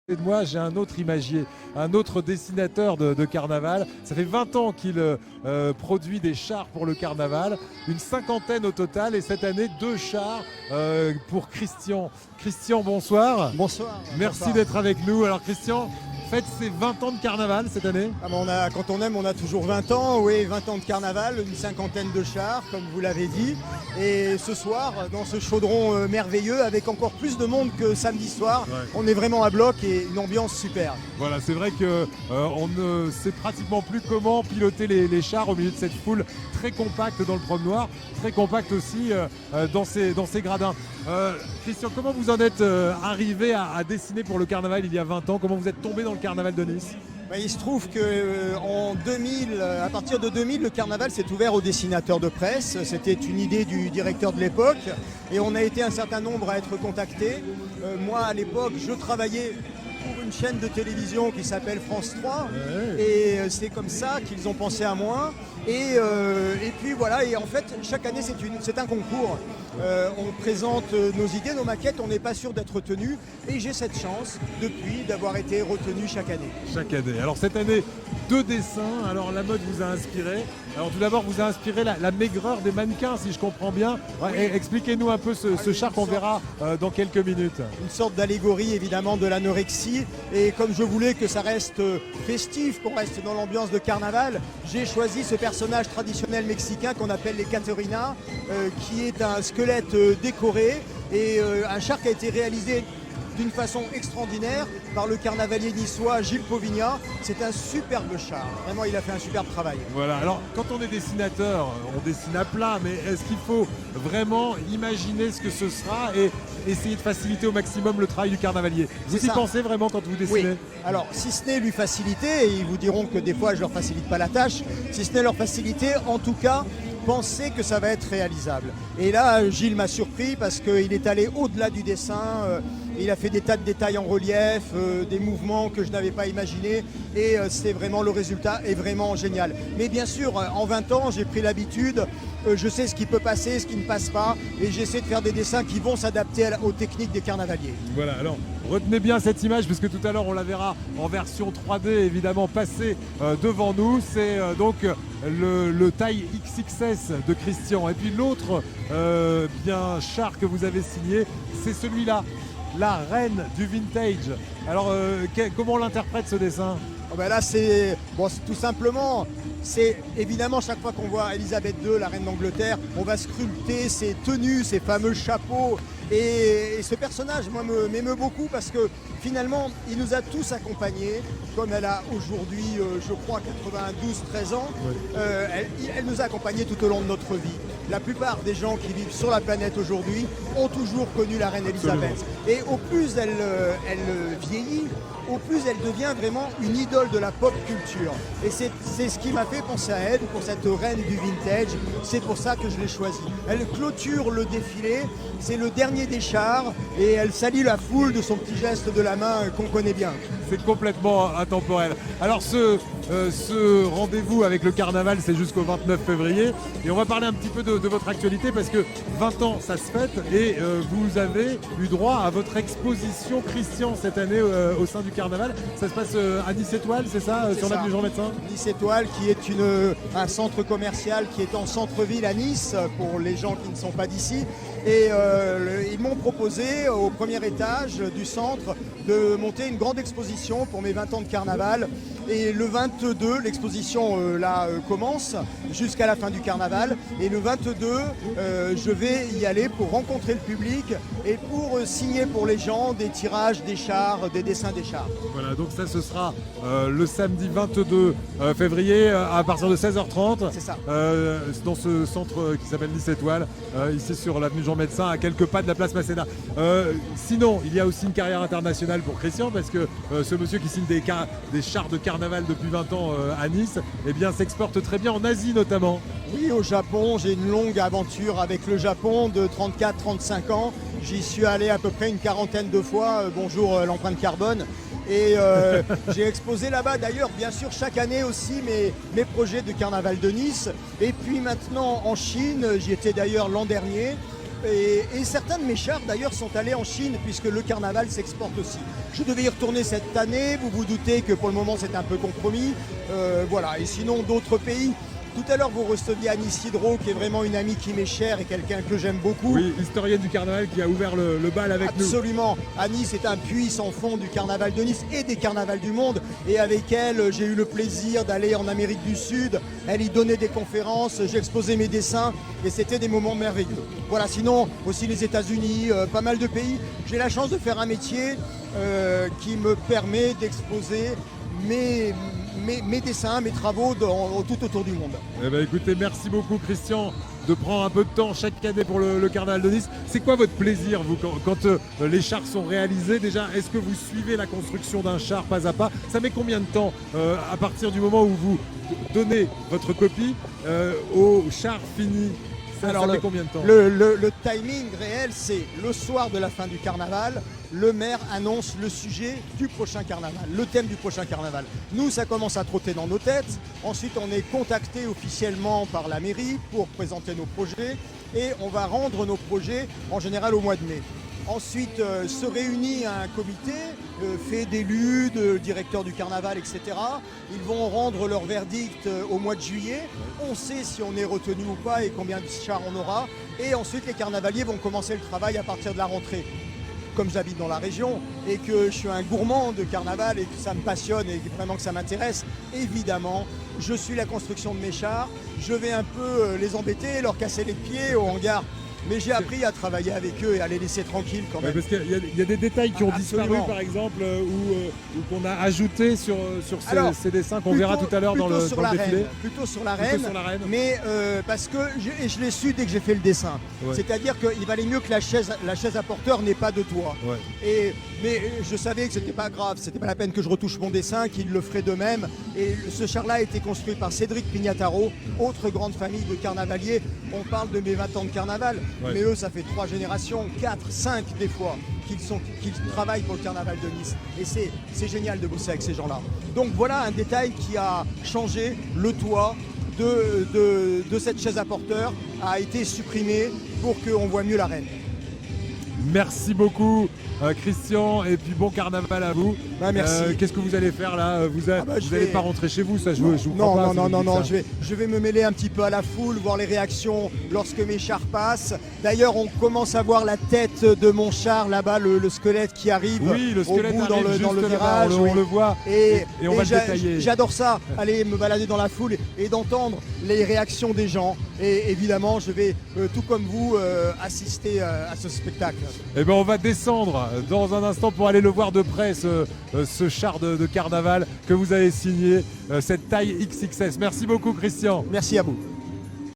Et de moi, j'ai un autre imagier, un autre dessinateur de carnaval. Ça fait 20 ans qu'il produit des chars pour le carnaval, une cinquantaine au total, et cette année, 2 chars pour Christian. Christian, bonsoir. Bonsoir. Merci Bonsoir. d'être avec nous. Alors Christian, faites ses 20 ans de carnaval cette année. Quand on aime, on a toujours 20 ans. Oui, 20 ans de carnaval, une cinquantaine de chars, comme vous l'avez dit. Et ce soir, dans ce chaudron merveilleux, avec encore plus de monde que samedi soir, Ouais. on est vraiment à bloc et une ambiance super. Voilà, c'est vrai que on ne sait pratiquement plus comment piloter les chars au milieu de cette foule très compacte dans le promenoir, très compacte aussi dans ces gradins. Christian, comment vous en êtes arrivé à dessiner pour le carnaval il y a 20 ans? Comment vous êtes tombé dans le carnaval de Nice? Il se trouve qu'en 2000, à partir de 2000, le carnaval s'est ouvert aux dessinateurs de presse. C'était une idée du directeur de l'époque et on a été un certain nombre à être contactés. Moi, à l'époque, je travaillais pour une chaîne de télévision qui s'appelle France 3 et c'est comme ça qu'ils ont pensé à moi. Et puis voilà, et en fait, chaque année, c'est un concours. On présente nos idées, nos maquettes, on n'est pas sûr d'être retenu. Et j'ai cette chance, depuis, d'avoir été retenu chaque année. Chaque année. Alors cette année, 2 dessins. Alors la mode vous a inspiré. Alors tout d'abord, vous a inspiré la maigreur des mannequins, si je comprends bien. Ouais, expliquez-nous un peu ce char qu'on verra dans quelques minutes. Une sorte d'allégorie évidemment de l'anorexie. Et comme je voulais que ça reste festif, qu'on reste dans l'ambiance de carnaval, j'ai choisi ce personnage traditionnel mexicain qu'on appelle les Caterinas, qui est un squelette décoré et un char qui a été réalisé d'une façon extraordinaire par le carnavalier niçois Gilles Povigna. C'est un superbe char. Vraiment, il a fait un superbe travail. Voilà, alors quand on est dessinateur, on dessine à plat, mais est-ce qu'il faut vraiment imaginer ce que ce sera et essayer de faciliter au maximum le travail du carnavalier? Vous y pensez vraiment quand vous dessinez? Oui. Alors, si ce n'est lui faciliter, et ils vous diront que des fois je leur facilite pas la tâche, si ce n'est leur faciliter, en tout cas, pensez que ça va être réalisable. Et là, Gilles m'a surpris parce qu'il est allé au-delà du dessin. Il a fait des tas de détails en relief, des mouvements que je n'avais pas imaginés et c'est vraiment, le résultat est vraiment génial. Mais bien sûr, en 20 ans, j'ai pris l'habitude, je sais ce qui peut passer, ce qui ne passe pas et j'essaie de faire des dessins qui vont s'adapter aux techniques des carnavaliers. Voilà, alors retenez bien cette image parce que tout à l'heure on la verra en version 3D évidemment passer devant nous. C'est donc le taille XXS de Christian. Et puis l'autre bien char que vous avez signé, c'est celui-là. La reine du vintage. Alors, comment on l'interprète ce dessin? Là, c'est tout simplement, c'est évidemment chaque fois qu'on voit Elisabeth II, la reine d'Angleterre, on va scruter ses tenues, ses fameux chapeaux. Et ce personnage, moi, m'émeut beaucoup parce que finalement, il nous a tous accompagnés. Comme elle a aujourd'hui, je crois, 13 ans, Oui. elle nous a accompagnés tout au long de notre vie. La plupart des gens qui vivent sur la planète aujourd'hui ont toujours connu la reine Elisabeth. Et au plus elle vieillit, au plus elle devient vraiment une idole de la pop culture. Et c'est ce qui m'a fait penser à elle, pour cette reine du vintage. C'est pour ça que je l'ai choisie. Elle clôture le défilé, c'est le dernier des chars, et elle salue la foule de son petit geste de la main qu'on connaît bien. C'est complètement intemporel. Alors ce rendez-vous avec le carnaval, c'est jusqu'au 29 février. Et on va parler un petit peu de votre actualité parce que 20 ans, ça se fête et vous avez eu droit à votre exposition Christian cette année au sein du carnaval. Ça se passe à Nice Étoile, c'est ça, sur l'avenue Jean Médecin? Nice Étoile, qui est un centre commercial qui est en centre-ville à Nice, pour les gens qui ne sont pas d'ici. Et ils m'ont proposé au premier étage du centre de monter une grande exposition pour mes 20 ans de carnaval. Et le 22, l'exposition commence jusqu'à la fin du carnaval. Et le 22, je vais y aller pour rencontrer le public et pour signer pour les gens des tirages des chars, des dessins des chars. Voilà, donc ça ce sera le samedi 22 février à partir de 16h30. C'est ça. Dans ce centre qui s'appelle Nice Étoile, ici sur l'avenue Jean Médecin, à quelques pas de la place Masséna. Sinon, il y a aussi une carrière internationale pour Christian parce que ce monsieur qui signe des chars de carnaval depuis 20 ans à Nice, eh bien s'exporte très bien en Asie notamment. Oui, au Japon, j'ai une longue aventure avec le Japon de 34-35 ans. J'y suis allé à peu près une quarantaine de fois. Bonjour l'empreinte carbone. Et j'ai exposé là-bas d'ailleurs, bien sûr, chaque année aussi mes projets de carnaval de Nice. Et puis maintenant en Chine, j'y étais d'ailleurs l'an dernier. Et certains de mes chars d'ailleurs sont allés en Chine puisque le carnaval s'exporte aussi. Je devais y retourner cette année, vous vous doutez que pour le moment c'est un peu compromis. Voilà, et sinon d'autres pays. Tout à l'heure, vous receviez Annie Sidro, qui est vraiment une amie qui m'est chère et quelqu'un que j'aime beaucoup. Oui, historienne du carnaval qui a ouvert le bal avec nous. Absolument. Annie, c'est un puits sans fond du carnaval de Nice et des carnavals du monde. Et avec elle, j'ai eu le plaisir d'aller en Amérique du Sud. Elle y donnait des conférences, j'ai exposé mes dessins et c'était des moments merveilleux. Voilà, sinon aussi les États-Unis, pas mal de pays. J'ai la chance de faire un métier qui me permet d'exposer mes dessins, mes travaux tout autour du monde. Eh ben, écoutez, merci beaucoup Christian de prendre un peu de temps chaque année pour le carnaval de Nice. C'est quoi votre plaisir, vous, quand les chars sont réalisés? Déjà, est-ce que vous suivez la construction d'un char pas à pas? Ça met combien de temps à partir du moment où vous donnez votre copie au char fini? Alors, ça met combien de temps? Le timing réel, c'est le soir de la fin du carnaval, le maire annonce le sujet du prochain carnaval, le thème du prochain carnaval. Nous, ça commence à trotter dans nos têtes. Ensuite, on est contacté officiellement par la mairie pour présenter nos projets et on va rendre nos projets en général au mois de mai. Ensuite, se réunit un comité fait d'élus, de directeurs du carnaval, etc. Ils vont rendre leur verdict au mois de juillet. On sait si on est retenu ou pas et combien de chars on aura. Et ensuite, les carnavaliers vont commencer le travail à partir de la rentrée. Comme j'habite dans la région et que je suis un gourmand de carnaval et que ça me passionne et vraiment que ça m'intéresse, évidemment, je suis la construction de mes chars. Je vais un peu les embêter, leur casser les pieds au hangar. Mais j'ai appris à travailler avec eux et à les laisser tranquilles quand même. Parce qu'il y a des détails qui ont disparu, par exemple, ou qu'on a ajouté sur ces dessins qu'on verra tout à l'heure dans le défilé. Plutôt sur la reine, mais parce que je l'ai su dès que j'ai fait le dessin. Ouais. C'est-à-dire qu'il valait mieux que la chaise à porteur n'ait pas de toit. Ouais. Mais je savais que c'était pas grave, c'était pas la peine que je retouche mon dessin, qu'il le ferait de même. Et ce char-là a été construit par Cédric Pignataro, autre grande famille de carnavaliers. On parle de mes 20 ans de carnaval. Ouais. Mais eux, ça fait 3 générations, 4, 5 des fois, qu'ils travaillent pour le carnaval de Nice. Et c'est génial de bosser avec ces gens-là. Donc voilà un détail qui a changé. Le toit de cette chaise à porteur a été supprimé pour qu'on voit mieux la reine. Merci beaucoup Christian, et puis bon carnaval à vous. Merci. Qu'est-ce que vous allez faire là? Vous n'allez pas rentrer chez vous, ça je vous non, crois pas. Non, je vais me mêler un petit peu à la foule, voir les réactions lorsque mes chars passent. D'ailleurs, on commence à voir la tête de mon char là-bas, le squelette qui arrive. Oui, le squelette au bout dans le virage. On le voit et on va le détailler. J'adore ça, aller me balader dans la foule et d'entendre les réactions des gens. Et évidemment, je vais, tout comme vous, assister à ce spectacle. Eh ben, on va descendre dans un instant pour aller le voir de près, ce char de carnaval que vous avez signé, cette taille XXS. Merci beaucoup Christian. Merci à vous.